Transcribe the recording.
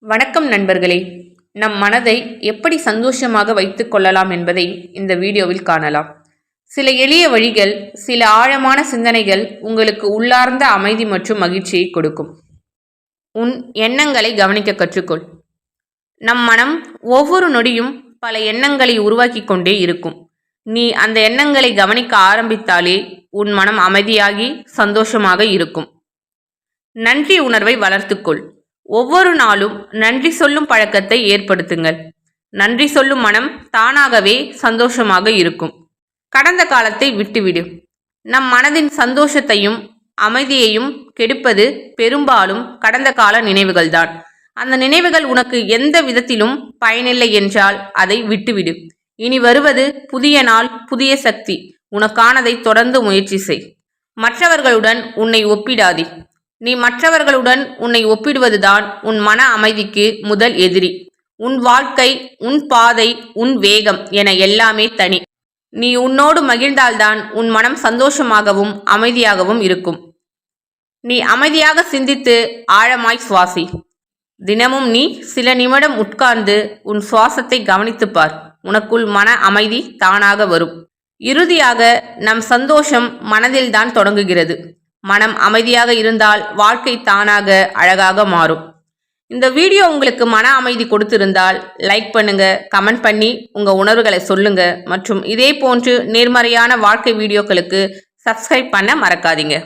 வணக்கம் நண்பர்களே. நம் மனதை எப்படி சந்தோஷமாக வைத்துக் கொள்ளலாம் என்பதை இந்த வீடியோவில் காணலாம். சில எளிய வழிகள், சில ஆழமான சிந்தனைகள் உங்களுக்கு உள்ளார்ந்த அமைதி மற்றும் மகிழ்ச்சியை கொடுக்கும். உன் எண்ணங்களை கவனிக்க கற்றுக்கொள். நம் மனம் ஒவ்வொரு நொடியும் பல எண்ணங்களை உருவாக்கி கொண்டே இருக்கும். நீ அந்த எண்ணங்களை கவனிக்க ஆரம்பித்தாலே உன் மனம் அமைதியாகி சந்தோஷமாக இருக்கும். நன்றி உணர்வை வளர்த்துக்கொள். ஒவ்வொரு நாளும் நன்றி சொல்லும் பழக்கத்தை ஏற்படுத்துங்கள். நன்றி சொல்லும் மனம் தானாகவே சந்தோஷமாக இருக்கும். கடந்த காலத்தை விட்டுவிடு. நம் மனதின் சந்தோஷத்தையும் அமைதியையும் கெடுப்பது பெரும்பாலும் கடந்த கால நினைவுகள்தான். அந்த நினைவுகள் உனக்கு எந்த விதத்திலும் பயனில்லை என்றால் அதை விட்டுவிடு. இனி வருவது புதிய நாள், புதிய சக்தி. உனக்கானதை தொடர்ந்து முயற்சி செய். மற்றவர்களுடன் உன்னை ஒப்பிடாதே. நீ மற்றவர்களுடன் உன்னை ஒப்பிடுவதுதான் உன் மன அமைதிக்கு முதல் எதிரி. உன் வாழ்க்கை, உன் பாதை, உன் வேகம் என எல்லாமே தனி. நீ உன்னோடு மகிழ்ந்தால்தான் உன் மனம் சந்தோஷமாகவும் அமைதியாகவும் இருக்கும். நீ அமைதியாக சிந்தித்து ஆழமாய் சுவாசி. தினமும் நீ சில நிமிடம் உட்கார்ந்து உன் சுவாசத்தை கவனித்துப்பார். உனக்குள் மன அமைதி தானாக வரும். இறுதியாக நம் சந்தோஷம் மனதில்தான் தொடங்குகிறது. மனம் அமைதியாக இருந்தால் வாழ்க்கை தானாக அழகாக மாறும். இந்த வீடியோ உங்களுக்கு மன அமைதி கொடுத்திருந்தால் லைக் பண்ணுங்க, கமெண்ட் பண்ணி உங்க உணர்வுகளை சொல்லுங்க. மற்றும் இதே போன்று நேர்மறையான வாழ்க்கை வீடியோக்களுக்கு சப்ஸ்கிரைப் பண்ண மறக்காதீங்க.